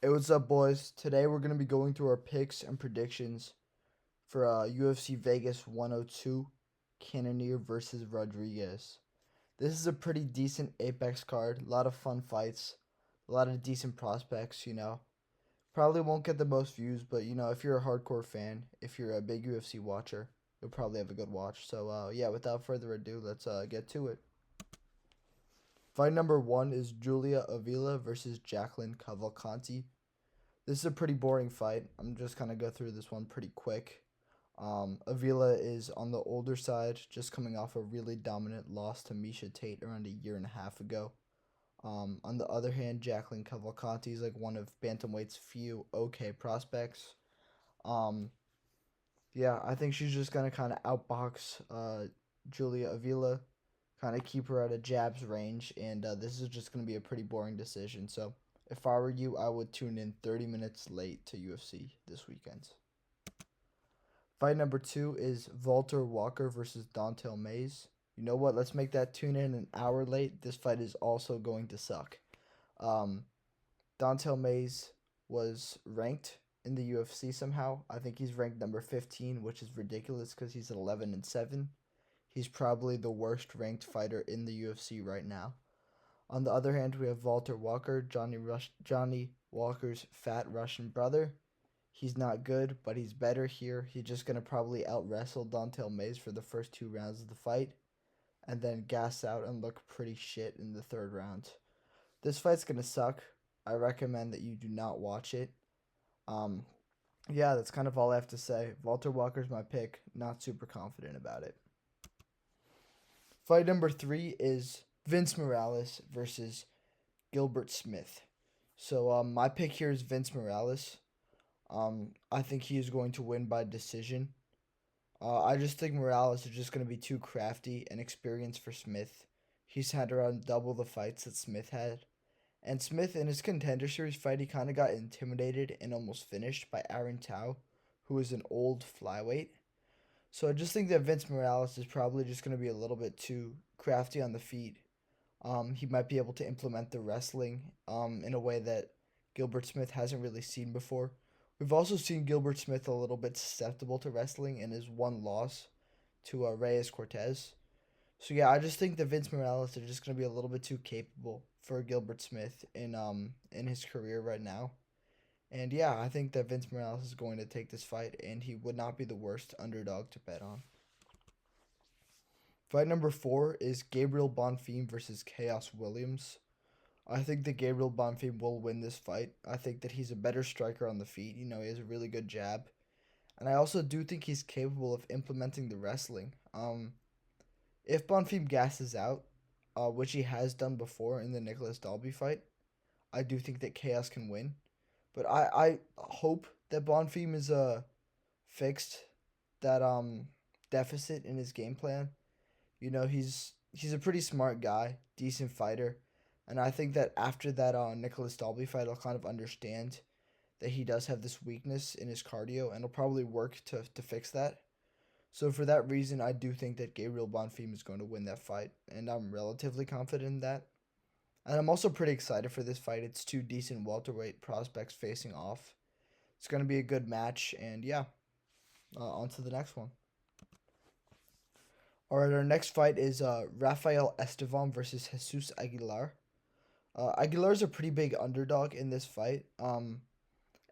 Hey, what's up, boys? Today we're going to be going through our picks and predictions for UFC Vegas 102, Cannonier versus Rodrigues. This is a pretty decent Apex card. A lot of fun fights, a lot of decent prospects. Probably won't get the most views, but if you're a hardcore fan, if you're a big UFC watcher, you'll probably have a good watch. So, yeah, without further ado, let's get to it. Fight number one is Julia Avila versus Jacqueline Cavalcanti. This is a pretty boring fight. I'm just gonna go through this one pretty quick. Avila is on the older side, just coming off a really dominant loss to Misha Tate around a year and a half ago. On the other hand, Jacqueline Cavalcanti is like one of bantamweight's few okay prospects. Um, yeah, I think she's just gonna kind of outbox Julia Avila, kind of keep her at a jab's range, and this is just gonna be a pretty boring decision. So if I were you, I would tune in 30 minutes late to UFC this weekend. Fight number two is Walter Walker versus Dontel Mays. You know what? Let's make that tune in an hour late. This fight is also going to suck. Um, Dontel Mays was ranked in the UFC somehow. I think he's ranked number 15, which is ridiculous because he's 11-7. He's probably the worst ranked fighter in the UFC right now. On the other hand, we have Walter Walker, Johnny Walker's fat Russian brother. He's not good, but he's better here. He's just going to probably out wrestle Dontel Mays for the first two rounds of the fight and then gas out and look pretty shit in the third round. This fight's going to suck. I recommend that you do not watch it. Um, yeah, that's kind of all I have to say. Walter Walker's my pick. Not super confident about it. Fight number three is Vince Morales versus Gilbert Smith. So my pick here is Vince Morales. I think he is going to win by decision. I just think Morales is just going to be too crafty and experienced for Smith. He's had around double the fights that Smith had. And Smith, in his Contender Series fight, he kind of got intimidated and almost finished by Aaron Tao, who is an old flyweight. So I just think that Vince Morales is probably just going to be a little bit too crafty on the feet. He might be able to implement the wrestling in a way that Gilbert Smith hasn't really seen before. We've also seen Gilbert Smith a little bit susceptible to wrestling in his one loss to Reyes Cortez. So yeah, I just think that Vince Morales is just gonna be a little bit too capable for Gilbert Smith in his career right now. And yeah, I think that Vince Morales is going to take this fight, and he would not be the worst underdog to bet on. Fight number four is Gabriel Bonfim versus Chaos Williams. I think that Gabriel Bonfim will win this fight. I think that he's a better striker on the feet. He has a really good jab. And I also do think he's capable of implementing the wrestling. If Bonfim gasses out, which he has done before in the Nicholas Dalby fight, I do think that Chaos can win. But I hope that Bonfim is fixed that deficit in his game plan. He's a pretty smart guy, decent fighter. And I think that after that Nicholas Dalby fight, I'll kind of understand that he does have this weakness in his cardio, and he'll probably work to fix that. So for that reason, I do think that Gabriel Bonfim is going to win that fight, and I'm relatively confident in that. And I'm also pretty excited for this fight. It's two decent welterweight prospects facing off. It's going to be a good match, and yeah, on to the next one. All right, our next fight is Rafael Estevam versus Jesus Aguilar. Aguilar's a pretty big underdog in this fight.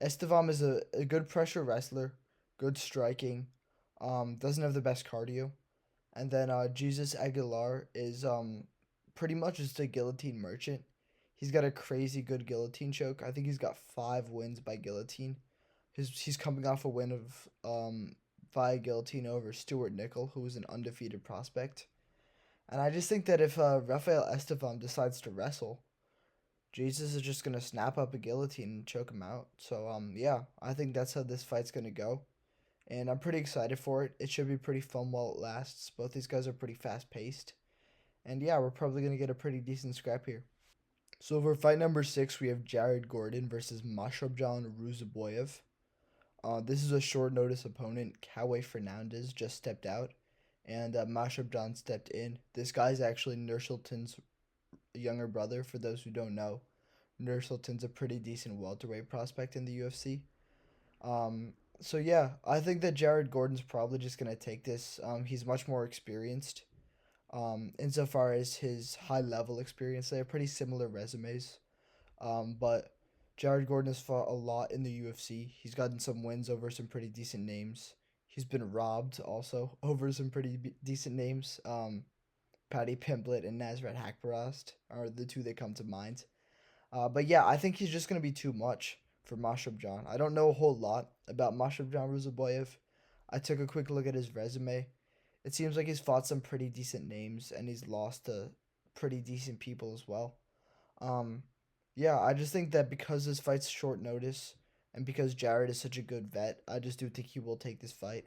Estevam is a good pressure wrestler, good striking, doesn't have the best cardio. And then Jesus Aguilar is pretty much just a guillotine merchant. He's got a crazy good guillotine choke. I think he's got 5 wins by guillotine. He's coming off a win of via guillotine over Stuart Nickel, who was an undefeated prospect. And I just think that if Rafael Estevam decides to wrestle, Jesus is just gonna snap up a guillotine and choke him out. So yeah, I think that's how this fight's gonna go, and I'm pretty excited for it. It should be pretty fun while it lasts. Both these guys are pretty fast paced, and yeah, we're probably gonna get a pretty decent scrap here. So for fight number six, we have Jared Gordon versus Mashabjan Ruzaboyev. This is a short notice opponent. Coway Fernandez just stepped out, and Mashabjan stepped in. This guy's actually Nursultan's younger brother, for those who don't know. Nurselton's a pretty decent welterweight prospect in the UFC. Um, so yeah, I think that Jared Gordon's probably just gonna take this. He's much more experienced. Insofar as his high level experience, they have pretty similar resumes. But Jared Gordon has fought a lot in the UFC. He's gotten some wins over some pretty decent names. He's been robbed also over some pretty decent names. Paddy Pimblett and Nasrat Haqparast are the two that come to mind. But yeah, I think he's just going to be too much for Mashabjan. I don't know a whole lot about Mashabjan Ruzaboyev. I took a quick look at his resume. It seems like he's fought some pretty decent names and he's lost to pretty decent people as well. Um, yeah, I just think that because this fight's short notice and because Jared is such a good vet, I just do think he will take this fight.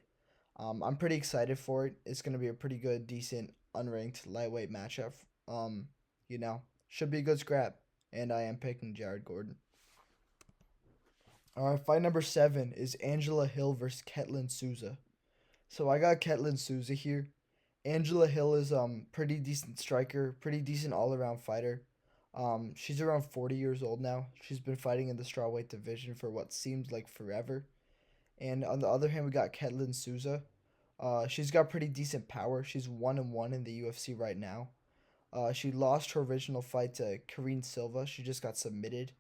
I'm pretty excited for it. It's gonna be a pretty good, decent, unranked lightweight matchup. Um, should be a good scrap, and I am picking Jared Gordon. All right, fight number 7 is Angela Hill versus Ketlin Souza. So I got Ketlin Souza here. Angela Hill is pretty decent striker, pretty decent all around fighter. She's around 40 years old now. She's been fighting in the strawweight division for what seems like forever. And on the other hand, we got Ketlin Souza. She's got pretty decent power. She's 1-1 in the UFC right now. She lost her original fight to Karine Silva. She just got submitted,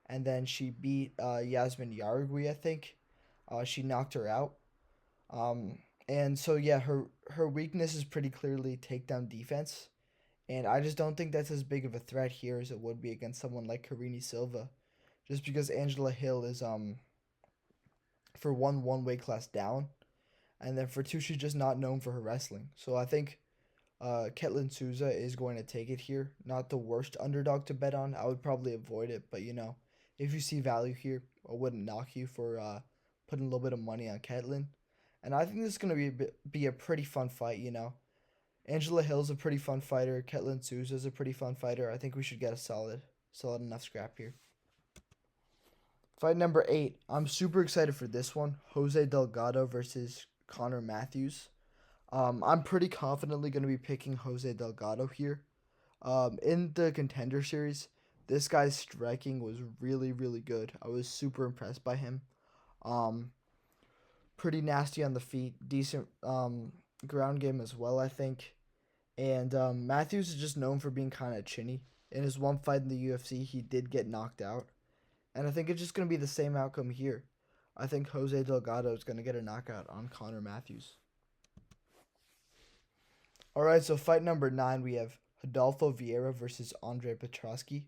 and then she beat Yasmin Yargui, I think. She knocked her out. And so yeah, her weakness is pretty clearly takedown defense, and I just don't think that's as big of a threat here as it would be against someone like Karine Silva, just because Angela Hill is for one weight class down, and then for two she's just not known for her wrestling. So I think Ketlin Souza is going to take it here. Not the worst underdog to bet on. I would probably avoid it, but if you see value here, I wouldn't knock you for putting a little bit of money on Ketlin. And I think this is going to be a pretty fun fight. Angela Hill's a pretty fun fighter. Ketlin Souza's a pretty fun fighter. I think we should get a solid enough scrap here. Fight number 8. I'm super excited for this one. Jose Delgado versus Connor Matthews. I'm pretty confidently going to be picking Jose Delgado here. In the Contender Series, this guy's striking was really, really good. I was super impressed by him. Pretty nasty on the feet, decent ground game as well, I think. And Matthews is just known for being kind of chinny. In his one fight in the UFC, he did get knocked out. And I think it's just going to be the same outcome here. I think Jose Delgado is going to get a knockout on Connor Matthews. All right, so fight number 9, we have Rodolfo Vieira versus Andre Petroski.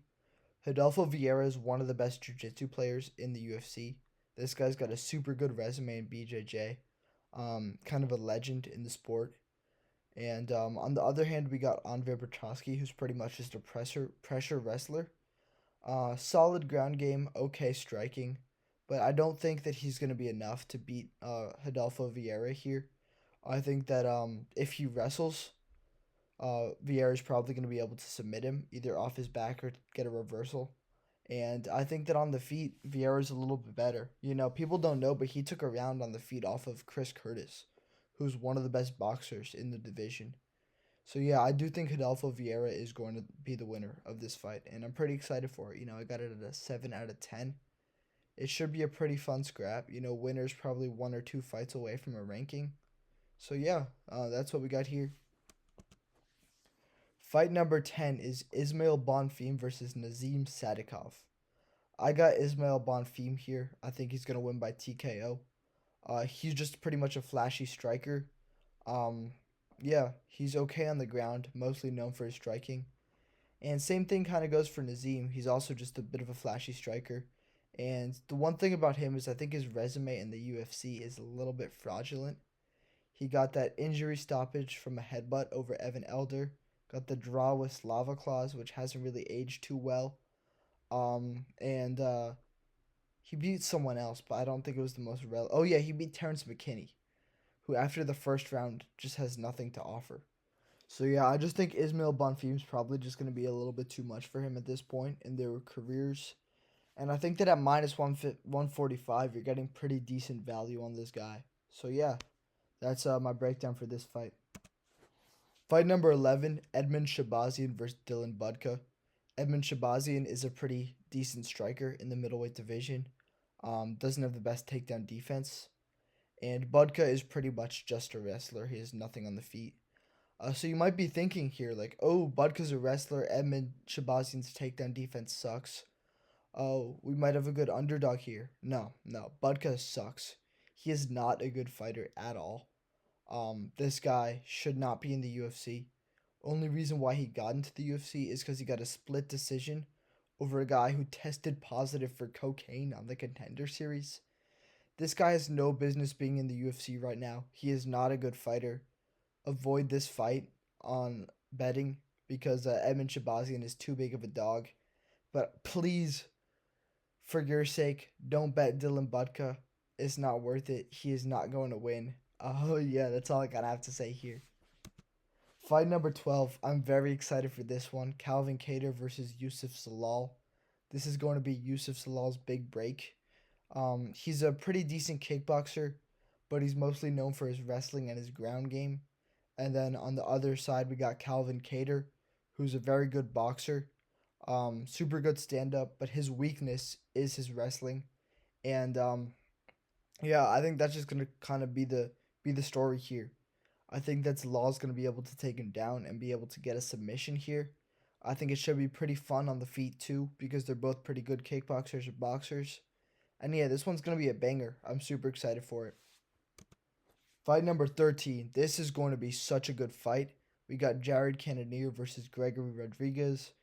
Rodolfo Vieira is one of the best jiu-jitsu players in the UFC. This guy's got a super good resume in BJJ. Kind of a legend in the sport. And on the other hand, we got Andre Petroski, who's pretty much just a pressure wrestler. Solid ground game, okay striking, but I don't think that he's going to be enough to beat Rodolfo Vieira here. I think that if he wrestles, Vieira is probably going to be able to submit him, either off his back or get a reversal. And I think that on the feet, Vieira's a little bit better. People don't know, but he took a round on the feet off of Chris Curtis, who's one of the best boxers in the division. So yeah, I do think Rodolfo Vieira is going to be the winner of this fight, and I'm pretty excited for it. I got it at a 7 out of 10. It should be a pretty fun scrap. Winner's probably 1 or 2 fights away from a ranking. So yeah, that's what we got here. Fight number 10 is Ismail Bonfim versus Nazim Sadikov. I got Ismail Bonfim here. I think he's going to win by TKO. He's just pretty much a flashy striker. Yeah, he's okay on the ground, mostly known for his striking. And same thing kind of goes for Nazim. He's also just a bit of a flashy striker. And the one thing about him is I think his resume in the UFC is a little bit fraudulent. He got that injury stoppage from a headbutt over Evan Elder. Got the draw with Slava Claus, which hasn't really aged too well. And he beat someone else, but I don't think it was the most relevant. Oh yeah, he beat Terrence McKinney, who after the first round just has nothing to offer. So yeah, I just think Ismail Bonfim's probably just going to be a little bit too much for him at this point in their careers. And I think that at minus 145, you're getting pretty decent value on this guy. So yeah, that's my breakdown for this fight. Fight number 11, Edmund Shabazian versus Dylan Budka. Edmund Shabazian is a pretty decent striker in the middleweight division. Doesn't have the best takedown defense. And Budka is pretty much just a wrestler. He has nothing on the feet. So you might be thinking here, like, oh, Budka's a wrestler. Edmund Shabazian's takedown defense sucks. Oh, we might have a good underdog here. No, no. Budka sucks. He is not a good fighter at all. This guy should not be in the UFC. Only reason why he got into the UFC is because he got a split decision over a guy who tested positive for cocaine on the Contender Series. This guy has no business being in the UFC right now. He is not a good fighter. Avoid this fight on betting because Edmund Shabazian is too big of a dog. But please, for your sake, don't bet Dylan Budka. It's not worth it. He is not going to win. Oh, yeah, that's all I gotta have to say here. Fight number 12. I'm very excited for this one. Calvin Kattar versus Yusuf Salal. This is going to be Yusuf Salal's big break. He's a pretty decent kickboxer, but he's mostly known for his wrestling and his ground game. And then on the other side, we got Calvin Kattar, who's a very good boxer. Super good stand-up, but his weakness is his wrestling. And yeah, I think that's just gonna kind of be the story here. I think that's Law's going to be able to take him down and be able to get a submission here. I think it should be pretty fun on the feet too because they're both pretty good kickboxers and boxers. And yeah, this one's going to be a banger. I'm super excited for it. Fight number 13. This is going to be such a good fight. We got Jared Cannonier versus Gregory Rodrigues.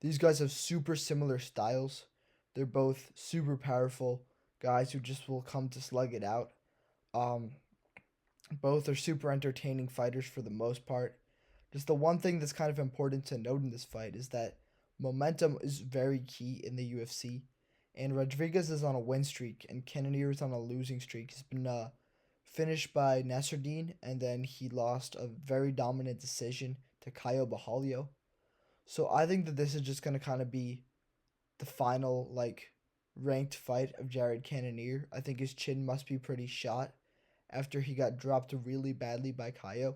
These guys have super similar styles. They're both super powerful guys who just will come to slug it out. Both are super entertaining fighters for the most part. Just the one thing that's kind of important to note in this fight is that momentum is very key in the UFC. And Rodrigues is on a win streak, and Cannonier is on a losing streak. He's been finished by Nasruddin, and then he lost a very dominant decision to Caio Borralho. So I think that this is just going to kind of be the final, like, ranked fight of Jared Cannonier. I think his chin must be pretty shot after he got dropped really badly by Caio.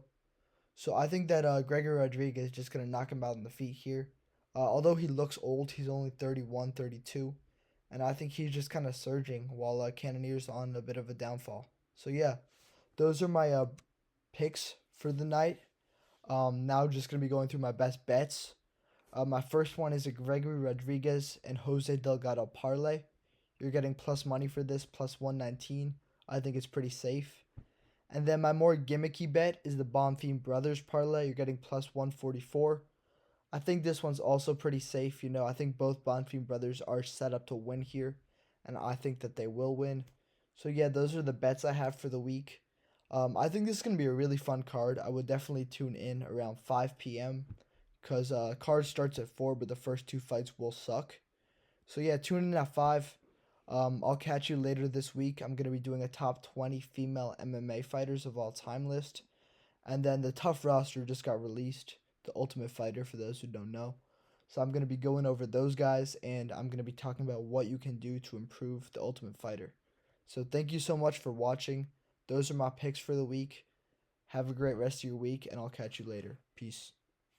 So I think that Gregory Rodrigues is just going to knock him out on the feet here. Although he looks old, he's only 31, 32. And I think he's just kind of surging while Cannonier's on a bit of a downfall. So yeah, those are my picks for the night. Now just going to be going through my best bets. My first one is a Gregory Rodrigues and Jose Delgado parlay. You're getting plus money for this, plus 119. I think it's pretty safe. And then my more gimmicky bet is the Bonfim Brothers parlay. You're getting plus 144. I think this one's also pretty safe. You know, I think both Bonfim Brothers are set up to win here, and I think that they will win. So yeah, those are the bets I have for the week. I think this is going to be a really fun card. I would definitely tune in around 5 p.m. because card starts at 4, but the first two fights will suck. So yeah, tune in at 5. I'll catch you later this week. I'm going to be doing a top 20 female MMA fighters of all time list. And then the tough roster just got released, the Ultimate Fighter for those who don't know. So I'm going to be going over those guys, and I'm going to be talking about what you can do to improve the Ultimate Fighter. So thank you so much for watching. Those are my picks for the week. Have a great rest of your week, and I'll catch you later. Peace.